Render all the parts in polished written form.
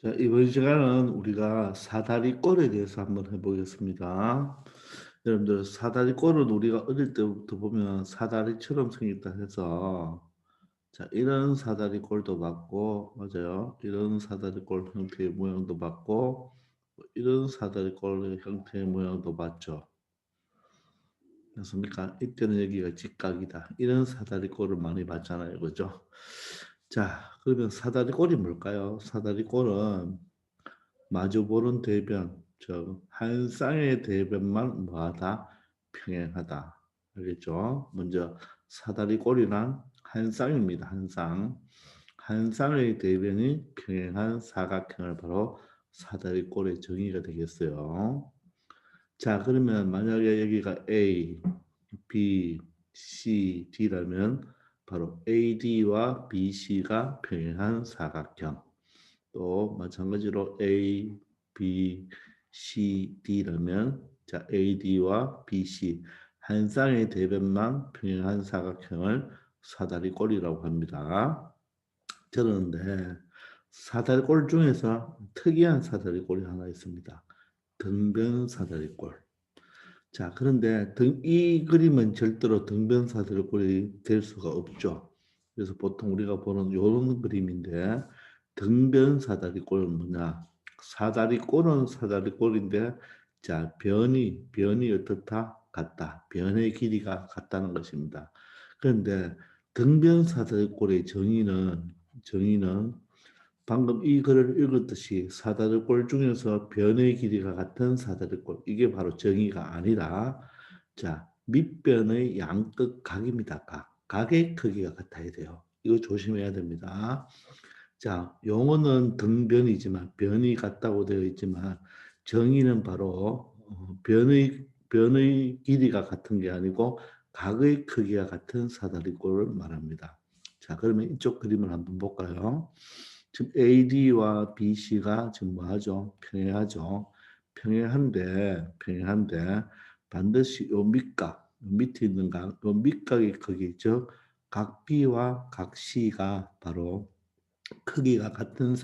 자, 이번 시간은 우리가 사다리꼴에 대해서 한번 해보겠습니다. 여러분들 사다리꼴은 우리가 어릴 때부터 보면 사다리처럼 생겼다 해서 자, 이런 사다리꼴도 봤고 맞아요. 이런 사다리꼴 형태의 모양도 봤고 이런 사다리꼴 형태의 모양도 봤죠. 맞습니까? 이때는 여기가 직각이다. 이런 사다리꼴을 많이 봤잖아요. 그죠? 자, 그러면 사다리꼴이 뭘까요? 사다리꼴은 마주보는 대변, 즉 한 쌍의 대변만 뭐하다? 평행하다. 알겠죠? 먼저 사다리꼴이란 한 쌍입니다. 한 쌍. 한 쌍의 대변이 평행한 사각형을 바로 사다리꼴의 정의가 되겠어요. 자, 그러면 만약에 여기가 A, B, C, D라면 바로 AD와 BC가 평행한 사각형. 또 마찬가지로 A, B, C, D라면 자 AD와 BC 한 쌍의 대변만 평행한 사각형을 사다리꼴이라고 합니다. 그런데 사다리꼴 중에서 특이한 사다리꼴이 하나 있습니다. 등변 사다리꼴. 자, 그런데 이 그림은 절대로 등변 사다리꼴이 될 수가 없죠. 그래서 보통 우리가 보는 이런 그림인데 등변 사다리꼴은 뭐냐? 사다리꼴은 사다리꼴인데 자, 변이 어떻다? 같다. 변의 길이가 같다는 것입니다. 그런데 등변 사다리꼴의 정의는 방금 이 글을 읽었듯이 사다리꼴 중에서 변의 길이가 같은 사다리꼴 이게 바로 정의가 아니라 자 밑변의 양끝 각입니다. 각의 크기가 같아야 돼요. 이거 조심해야 됩니다. 자 용어는 등변이지만 변이 같다고 되어 있지만 정의는 바로 변의 길이가 같은 게 아니고 각의 크기가 같은 사다리꼴을 말합니다. 자 그러면 이쪽 그림을 한번 볼까요? 지금 AD와 BC가 지금 뭐하죠? 평행하죠. 평행한데 반드시 요 밑각, 밑에 있는 각, 요 밑각의 크기, 즉 각 B와 각 C가 바로 크기가 같은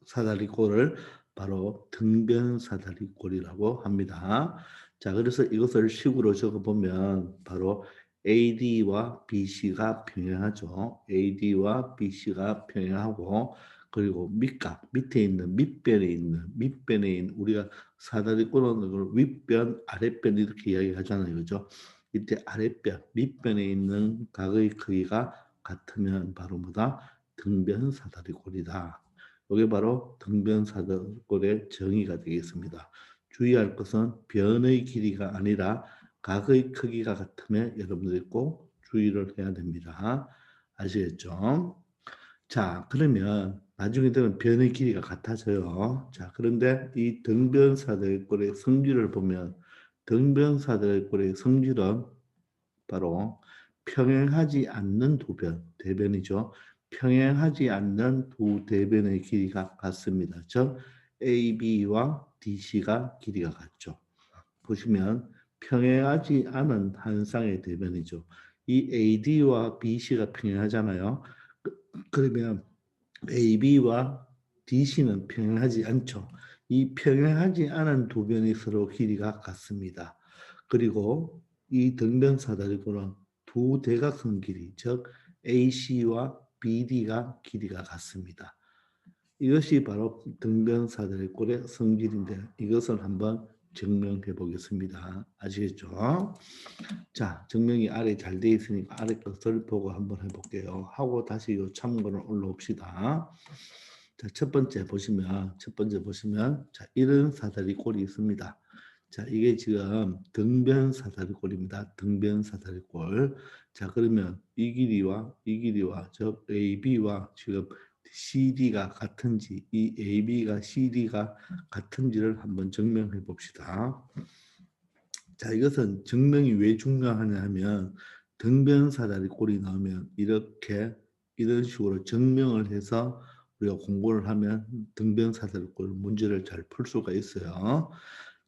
사다리꼴을 바로 등변 사다리꼴이라고 합니다. 자, 그래서 이것을 식으로 적어보면 바로 AD와 BC가 평행하죠. AD와 BC가 평행하고 그리고 밑각, 밑변에 있는 우리가 사다리꼴은 윗변, 아랫변 이렇게 이야기하잖아요. 그죠? 이때 아랫변, 밑변에 있는 각의 크기가 같으면 바로 뭐다? 등변사다리꼴이다. 이게 바로 등변사다리꼴의 정의가 되겠습니다. 주의할 것은 변의 길이가 아니라 각의 크기가 같으면 여러분들이 꼭 주의를 해야 됩니다. 아시겠죠? 자, 그러면 나중에 되면 변의 길이가 같아져요. 자, 그런데 이 등변사다리꼴의 성질을 보면 등변사다리꼴의 성질은 바로 평행하지 않는 두 변, 대변이죠. 평행하지 않는 두 대변의 길이가 같습니다. 즉 AB와 DC가 길이가 같죠. 보시면 평행하지 않은 한 쌍의 대변이죠. 이 AD와 BC가 평행하잖아요. 그러면 AB와 DC는 평행하지 않죠. 이 평행하지 않은 두 변이 서로 길이가 같습니다. 그리고 이 등변 사다리꼴은 두 대각선 길이, 즉 AC와 BD가 길이가 같습니다. 이것이 바로 등변 사다리꼴의 성질인데 이것을 한번 증명해 보겠습니다. 아시겠죠? 자, 증명이 아래 잘 돼 있으니까 아래 것을 보고 한번 해볼게요. 하고 다시 요 참고를 올라옵시다. 자, 첫 번째 보시면, 자, 이런 사다리꼴이 있습니다. 자, 이게 지금 등변 사다리꼴입니다. 등변 사다리꼴. 자, 그러면 이 길이와 즉 AB와 지금 CD가 같은지, 이 AB가 CD가 같은지를 한번 증명해 봅시다. 자, 이것은 증명이 왜 중요하냐 하면 등변사다리 꼴이 나오면 이런 식으로 증명을 해서 우리가 공부를 하면 등변사다리 꼴 문제를 잘 풀 수가 있어요.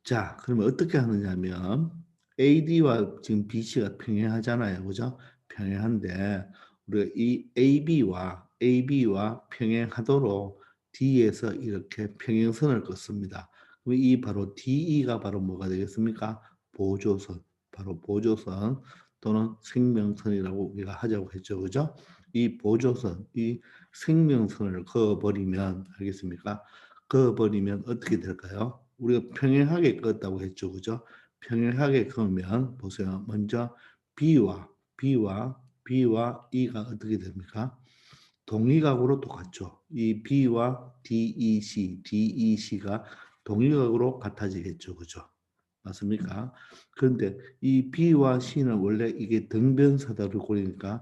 자, 그러면 어떻게 하느냐 하면 AD와 지금 BC가 평행하잖아요. 그죠? 평행한데 우리가 이 AB와 평행하도록 D에서 이렇게 평행선을 긋습니다. 그럼 이 바로 DE가 바로 뭐가 되겠습니까? 보조선, 바로 보조선 또는 생명선이라고 우리가 하자고 했죠, 그죠? 이 보조선, 이 생명선을 그어버리면 알겠습니까? 그어버리면 어떻게 될까요? 우리가 평행하게 껐다고 했죠, 그죠? 평행하게 그으면 보세요. 먼저 B와 E가 어떻게 됩니까? 동위각으로 똑같죠. 이 B와 DEC가 동위각으로 같아지겠죠. 그죠? 맞습니까? 그런데 이 B와 C는 원래 이게 등변사다리꼴이니까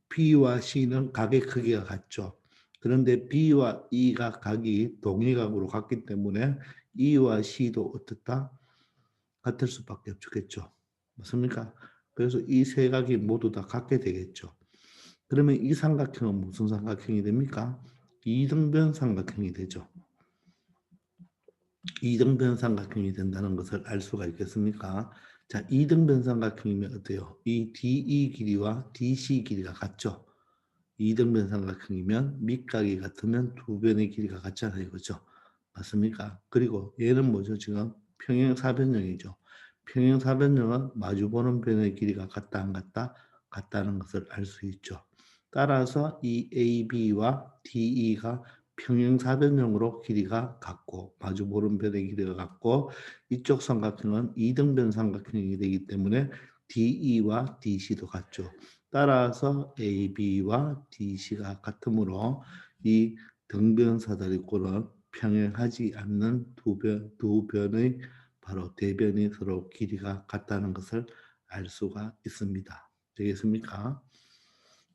B와 C는 각의 크기가 같죠. 그런데 B와 E가 각이 동위각으로 같기 때문에 E와 C도 어떻다? 같을 수밖에 없겠죠. 맞습니까? 그래서 이 세 각이 모두 다 같게 되겠죠. 그러면 이 삼각형은 무슨 삼각형이 됩니까? 이등변 삼각형이 되죠. 이등변 삼각형이 된다는 것을 알 수가 있겠습니까? 자, 이등변 삼각형이면 어때요? 이 DE 길이와 DC 길이가 같죠? 이등변 삼각형이면 밑각이 같으면 두 변의 길이가 같잖아요. 그죠? 맞습니까? 그리고 얘는 뭐죠? 지금 평행사변형이죠. 평행사변형은 마주보는 변의 길이가 같다 안 같다? 같다는 것을 알 수 있죠. 따라서 이 AB와 DE가 평행사변형으로 길이가 같고 마주보는 변의 길이가 같고 이쪽 삼각형은 이등변 삼각형이 되기 때문에 DE와 DC도 같죠. 따라서 AB와 DC가 같으므로 이 등변사다리꼴은 평행하지 않는 두 변의 바로 대변이 서로 길이가 같다는 것을 알 수가 있습니다. 되겠습니까?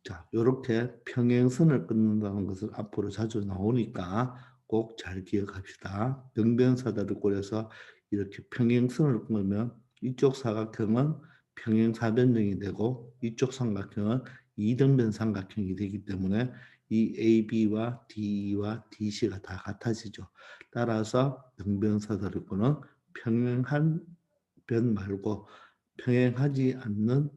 자, 이렇게 평행선을 끊는다는 것을 앞으로 자주 나오니까 꼭 잘 기억합시다. 등변사다리꼴에서 이렇게 평행선을 끊으면 이쪽 사각형은 평행사변형이 되고 이쪽 삼각형은 이등변 삼각형이 되기 때문에 이 AB와 DE와 DC가 다 같아지죠. 따라서 등변사다리꼴은 평행한 변 말고 평행하지 않는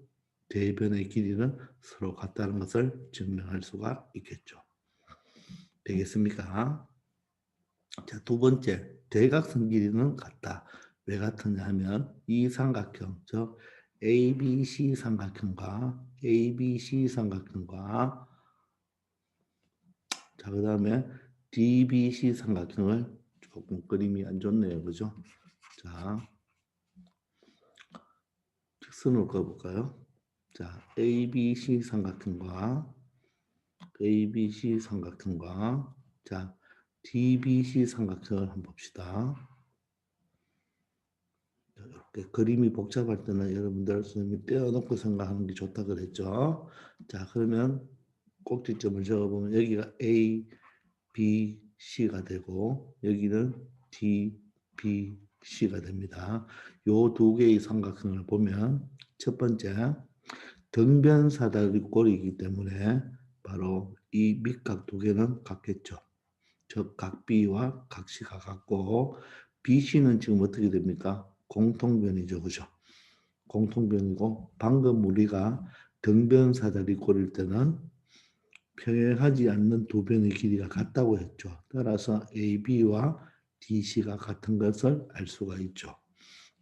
대변의 길이는 서로 같다는 것을 증명할 수가 있겠죠. 되겠습니까? 자, 두 번째, 대각선 길이는 같다. 왜 같느냐 하면 이 삼각형, 즉 ABC 삼각형과 ABC 삼각형과 자, 그 다음에 DBC 삼각형을 조금 그림이 안 좋네요. 그죠? 자, 직선으로 그어볼까요? 자, ABC 삼각형과 ABC 삼각형과 자, DBC 삼각형을 한번 봅시다. 이렇게 그림이 복잡할 때는 여러분들 선생님이 떼어놓고 생각하는 게 좋다 그랬죠. 자, 그러면 꼭지점을 적어보면 여기가 A, B, C가 되고 여기는 D, B, C가 됩니다. 요 두 개의 삼각형을 보면 첫 번째 등변사다리꼴이기 때문에 바로 이 밑각 두 개는 같겠죠. 즉 각 B와 각 C가 같고 BC는 지금 어떻게 됩니까? 공통변이죠. 그죠? 공통변이고 방금 우리가 등변사다리꼴일 때는 평행하지 않는 두 변의 길이가 같다고 했죠. 따라서 AB와 DC가 같은 것을 알 수가 있죠.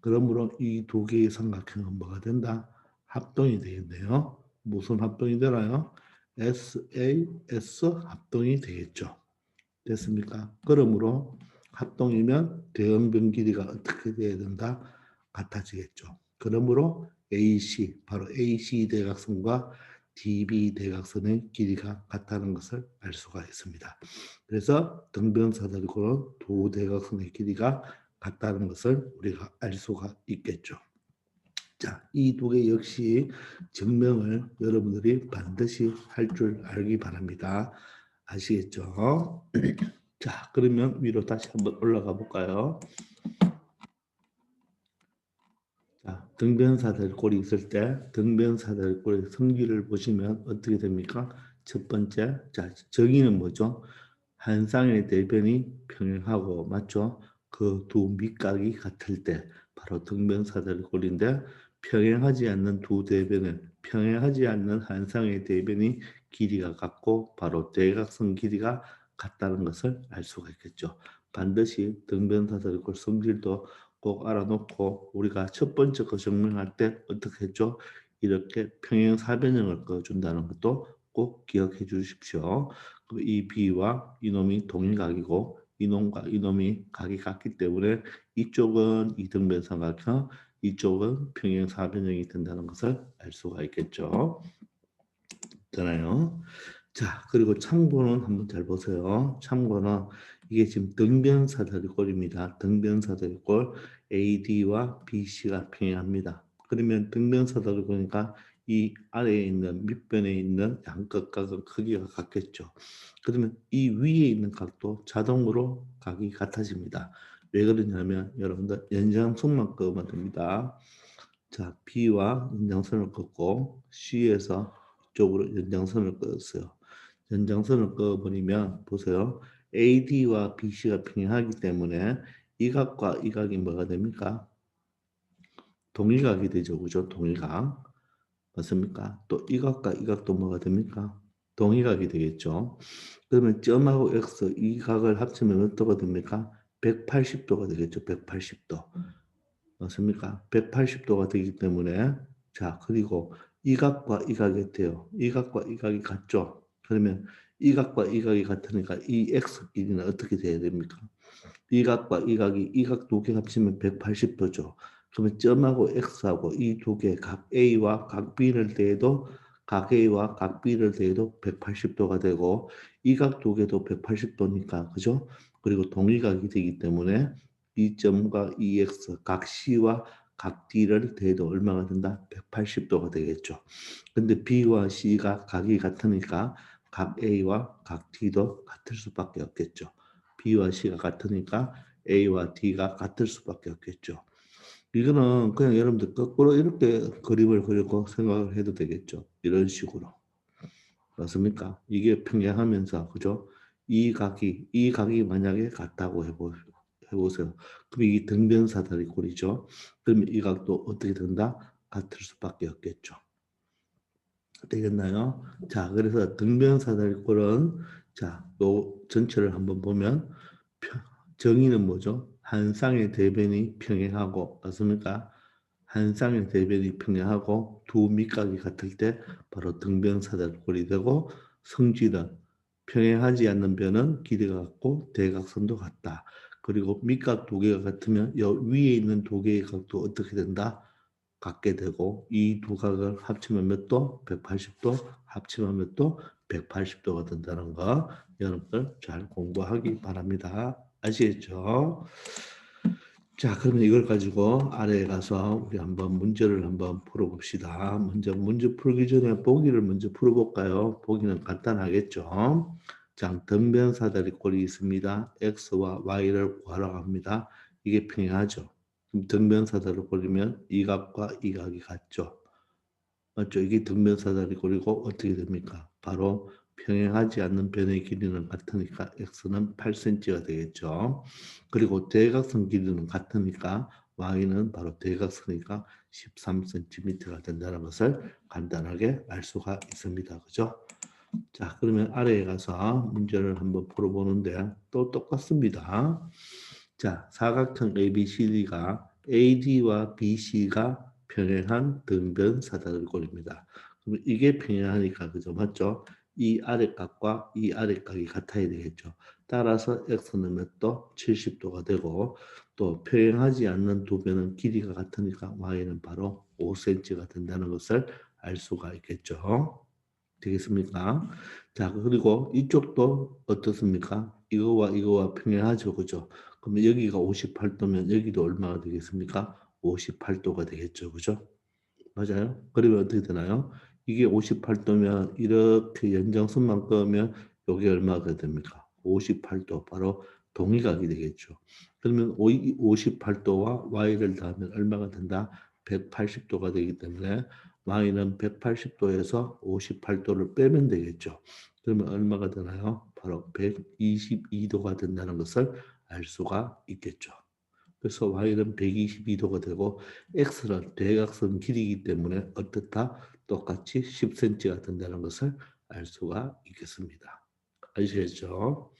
그러므로 이 두 개의 삼각형은 뭐가 된다? 합동이 되겠네요. 무슨 합동이 되나요? SAS 합동이 되겠죠. 됐습니까? 그러므로 합동이면 대응변 길이가 어떻게 돼야 된다? 같아지겠죠. 그러므로 AC, 바로 AC 대각선과 DB 대각선의 길이가 같다는 것을 알 수가 있습니다. 그래서 등변사다리꼴은 두 대각선의 길이가 같다는 것을 우리가 알 수가 있겠죠. 자, 이 두 개 역시 증명을 여러분들이 반드시 할 줄 알기 바랍니다. 아시겠죠? 자, 그러면 위로 다시 한번 올라가 볼까요? 자, 등변사다리꼴이 있을 때 등변사다리꼴의 성질을 보시면 어떻게 됩니까? 첫 번째, 자, 정의는 뭐죠? 한 쌍의 대변이 평행하고 맞죠? 그 두 밑각이 같을 때 바로 등변사다리꼴인데 평행하지 않는 두 대변은 평행하지 않는 한 쌍의 대변이 길이가 같고 바로 대각선 길이가 같다는 것을 알 수가 있겠죠. 반드시 등변사다리꼴 성질도 꼭 알아놓고 우리가 첫 번째 거 증명할 때 어떻게 했죠? 이렇게 평행사변형을 그어준다는 것도 꼭 기억해 주십시오. 그럼 이 B와 이놈이 동일각이고 이놈과 이놈이 각이 같기 때문에 이쪽은 이등변삼각형, 이쪽은 평행사변형이 된다는 것을 알 수가 있겠죠. 있잖아요. 자, 그리고 참고는 한번 잘 보세요. 참고는 이게 지금 등변사다리꼴입니다. 등변사다리꼴 AD와 BC가 평행합니다. 그러면 등변사다리꼴이니까 이 아래에 있는 밑변에 있는 양끝각은 크기가 같겠죠. 그러면 이 위에 있는 각도 자동으로 각이 같아집니다. 왜 그러냐면 여러분들 연장선만 그으면 됩니다. 자, B와 연장선을 긋고 C에서 이쪽으로 연장선을 그었어요. 연장선을 그어버리면 보세요. AD와 BC가 평행하기 때문에 이 각과 이 각이 뭐가 됩니까? 동일각이 되죠. 그죠? 동일각. 맞습니까? 또 이 각과 이 각도 뭐가 됩니까? 동일각이 되겠죠. 그러면 점하고 X 이 각을 합치면 몇 도가 됩니까? 180도가 되겠죠. 180도. 맞습니까? 180도가 되기 때문에 자 그리고 이 각과 이 각이 어때요? 이 각과 이 각이 같죠? 그러면 이 각과 이 각이 같으니까 이 x 길이는 어떻게 돼야 됩니까? 이 각과 이 각이 이 각 두 개 합치면 180도죠. 그러면 점하고 x하고 이 두 개 각 A와 각 B를 대도 각 A와 각 B를 대도 180도가 되고 이 각 두 개도 180도니까 그죠? 그리고 동일각이 되기 때문에 이 점과 이 x 각 C와 각 D를 대도 얼마가 된다? 180도가 되겠죠. 근데 B와 C가 각이 같으니까 각 A와 각 D도 같을 수밖에 없겠죠. B와 C가 같으니까 A와 D가 같을 수밖에 없겠죠. 이거는 그냥 여러분들 거꾸로 이렇게 그림을 그리고 생각을 해도 되겠죠. 이런 식으로. 맞습니까? 이게 평행하면서 그죠? 이 각이 만약에 같다고 해보세요. 그럼 이게 등변사다리꼴이죠. 그러면 이 각도 어떻게 된다? 같을 수밖에 없겠죠. 되겠나요? 자, 그래서 등변사다리꼴은 자, 요 전체를 한번 보면 정의는 뭐죠? 한 쌍의 대변이 평행하고 맞습니까? 한 쌍의 대변이 평행하고 두 밑각이 같을 때 바로 등변사다리꼴이 되고 성질은 평행하지 않는 변은 길이가 같고 대각선도 같다. 그리고 밑각 두 개가 같으면 여 위에 있는 두 개의 각도 어떻게 된다? 같게 되고 이 두 각을 합치면 몇 도? 180도 합치면 몇 도? 180도가 된다는 거 여러분들 잘 공부하기 바랍니다. 아시겠죠? 자, 그러면 이걸 가지고 아래에 가서 우리 한번 문제를 한번 풀어봅시다. 먼저 문제 풀기 전에 보기를 먼저 풀어볼까요? 보기는 간단하겠죠? 자, 등변사다리꼴이 있습니다. X와 Y를 구하라고 합니다. 이게 평행하죠? 그럼 등변사다리꼴이면 이 각과 이 각이 같죠? 맞죠? 이게 등변사다리꼴이고 어떻게 됩니까? 바로 평행하지 않는 변의 길이는 같으니까 x는 8cm가 되겠죠. 그리고 대각선 길이는 같으니까 y는 바로 대각선이니까 13cm가 된다는 것을 간단하게 알 수가 있습니다. 그죠? 자, 그러면 아래에 가서 문제를 한번 풀어보는데 또 똑같습니다. 자, 사각형 ABCD가 AD와 BC가 평행한 등변 사다리꼴입니다. 그럼 이게 평행하니까 그죠? 맞죠? 이 아랫각과 이 아랫각이 같아야 되겠죠. 따라서 x는 몇 도? 70도가 되고 또 평행하지 않는 두 변은 길이가 같으니까 y는 바로 5cm가 된다는 것을 알 수가 있겠죠. 되겠습니까? 자, 그리고 이쪽도 어떻습니까? 이거와 이거와 평행하죠. 그죠? 그러면 여기가 58도면 여기도 얼마가 되겠습니까? 58도가 되겠죠. 그죠? 맞아요? 그러면 어떻게 되나요? 이게 58도면 이렇게 연장선만 끄면 여기 얼마가 됩니까? 58도. 바로 동일각이 되겠죠. 그러면 58도와 y를 더하면 얼마가 된다? 180도가 되기 때문에 y는 180도에서 58도를 빼면 되겠죠. 그러면 얼마가 되나요? 바로 122도가 된다는 것을 알 수가 있겠죠. 그래서 y는 122도가 되고 x는 대각선 길이기 때문에 어떻다? 똑같이 10cm가 된다는 것을 알 수가 있겠습니다. 아시겠죠?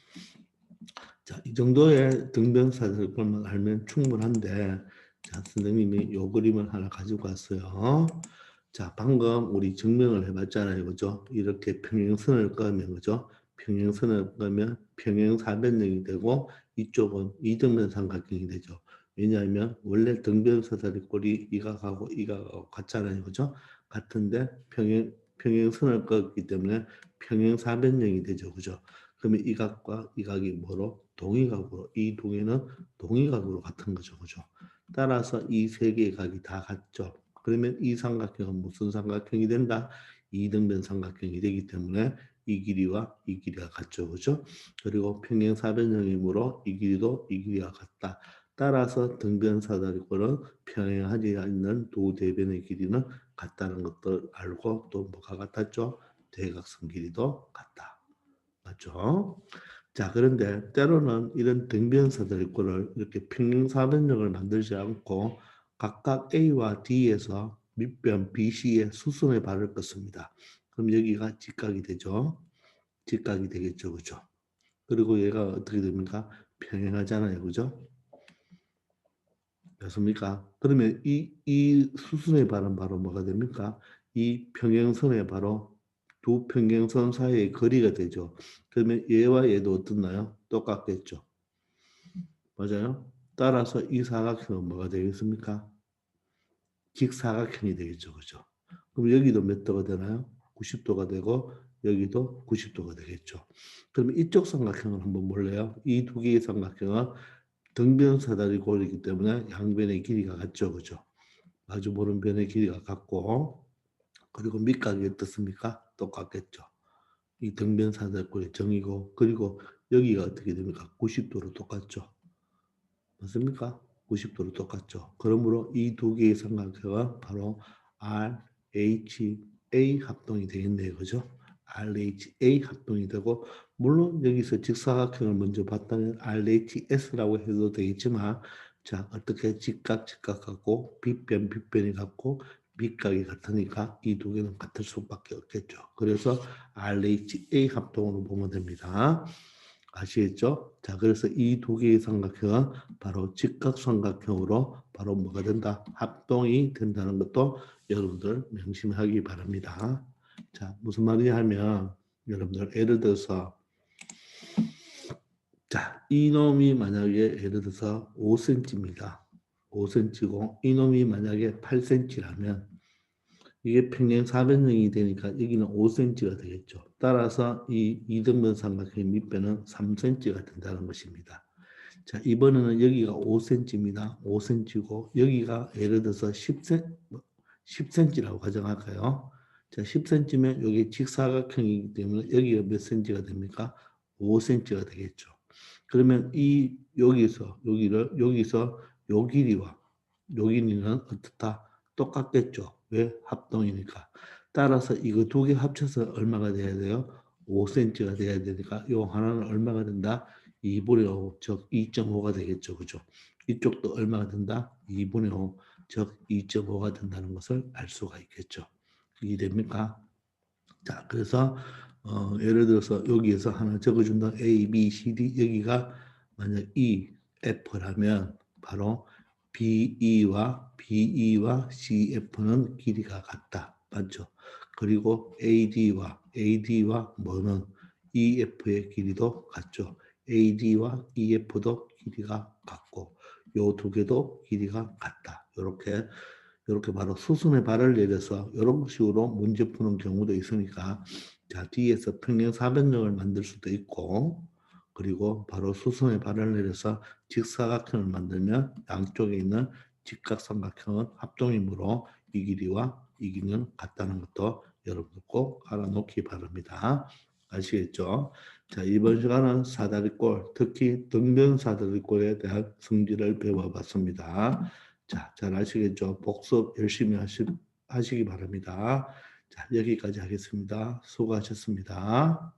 자, 이 정도의 등변사다리꼴만 알면 충분한데, 자, 선생님이 요 그림을 하나 가지고 왔어요. 자, 방금 우리 증명을 해봤잖아요. 그죠? 이렇게 평행선을 끄면, 그죠? 평행선을 끄면 평행사변형이 되고, 이쪽은 이등변 삼각형이 되죠. 왜냐하면 원래 등변사다리꼴이 이각하고 이각하고 같잖아요. 그죠? 같은데 평행선을 끄기 때문에 평행사변형이 되죠. 그죠? 그러면 이각과 이각이 뭐로? 동의각으로. 이 동의는 동의각으로 같은 거죠. 그죠? 따라서 이 세 개의 각이 다 같죠. 그러면 이 삼각형은 무슨 삼각형이 된다? 이등변 삼각형이 되기 때문에 이 길이와 이 길이가 같죠. 그죠? 그리고 평행사변형이므로 이 길이도 이 길이가 같다. 따라서 등변사다리꼴은 평행하지 않는 두 대변의 길이는 같다는 것들 알고 또 뭐가 같았죠? 대각선 길이도 같다. 맞죠? 자, 그런데 때로는 이런 등변사다리꼴을 이렇게 평행사변형을 만들지 않고 각각 A와 D에서 밑변 BC에 수선의 발을 긋습니다. 그럼 여기가 직각이 되죠. 직각이 되겠죠. 그죠? 그리고 얘가 어떻게 됩니까? 평행하잖아요. 그죠? 맞습니까? 그러면 이 수순의 발은 바로 뭐가 됩니까? 이 평행선의 바로 두 평행선 사이의 거리가 되죠. 그러면 얘와 얘도 어떻나요? 똑같겠죠. 맞아요? 따라서 이 사각형은 뭐가 되겠습니까? 직사각형이 되겠죠. 그죠? 그럼 여기도 몇 도가 되나요? 90도가 되고 여기도 90도가 되겠죠. 그러면 이쪽 삼각형을 한번 볼래요? 이 두 개의 삼각형은 등변사다리꼴이기 때문에 양변의 길이가 같죠. 그죠? 마주보는 변의 길이가 같고 그리고 밑각이 어떻습니까? 똑같겠죠. 이 등변사다리꼴의 정이고 그리고 여기가 어떻게 됩니까? 90도로 똑같죠. 맞습니까? 90도로 똑같죠. 그러므로 이 두 개의 삼각형은 바로 RHA 합동이 되겠네요. 그죠? RHA 합동이 되고 물론 여기서 직사각형을 먼저 봤다면 RHS라고 해도 되겠지만 자 어떻게 직각하고 빗변이 같고 밑각이 같으니까 이 두 개는 같을 수밖에 없겠죠. 그래서 RHA 합동으로 보면 됩니다. 아시겠죠? 자, 그래서 이 두 개의 삼각형은 바로 직각삼각형으로 바로 뭐가 된다? 합동이 된다는 것도 여러분들 명심하기 바랍니다. 자, 무슨 말이냐 하면 여러분들 예를 들어서 자, 이놈이 만약에 예를 들어서 5cm입니다. 5cm고 이놈이 만약에 8cm라면 이게 평행 사변형이 되니까 여기는 5cm가 되겠죠. 따라서 이 이등변 삼각형의 밑변은 3cm가 된다는 것입니다. 자, 이번에는 여기가 5cm입니다. 5cm고 여기가 예를 들어서 10cm라고 가정할까요? 자, 10cm면 여기 직사각형이기 때문에 여기가 몇 cm가 됩니까? 5cm가 되겠죠. 그러면 이 여기서 요 길이와 요 길이는 어떻다? 똑같겠죠. 왜? 합동이니까. 따라서 이거 두 개 합쳐서 얼마가 돼야 돼요? 5cm가 돼야 되니까 요 하나는 얼마가 된다? 2분의 5, 즉 2.5가 되겠죠. 그죠? 이쪽도 얼마가 된다? 2분의 5, 즉 2.5가 된다는 것을 알 수가 있겠죠. 이해됩니까? 자, 그래서 예를 들어서 여기에서 하나 적어준다. A, B, C, D 여기가 만약 E, F라면 바로 BE와 CF는 길이가 같다. 맞죠? 그리고 AD와 뭐는 EF의 길이도 같죠. AD와 EF도 길이가 같고 요 두 개도 길이가 같다. 이렇게 바로 수순의 발을 내려서 이런 식으로 문제 푸는 경우도 있으니까 자 뒤에서 평행사변형을 만들 수도 있고 그리고 바로 수순의 발을 내려서 직사각형을 만들면 양쪽에 있는 직각삼각형은 합동이므로 이 길이와 이 길이는 같다는 것도 여러분들 꼭 알아놓기 바랍니다. 아시겠죠? 자 이번 시간은 사다리꼴 특히 등변사다리꼴에 대한 성질을 배워봤습니다. 자, 잘 아시겠죠? 복습 열심히 하시기 바랍니다. 자, 여기까지 하겠습니다. 수고하셨습니다.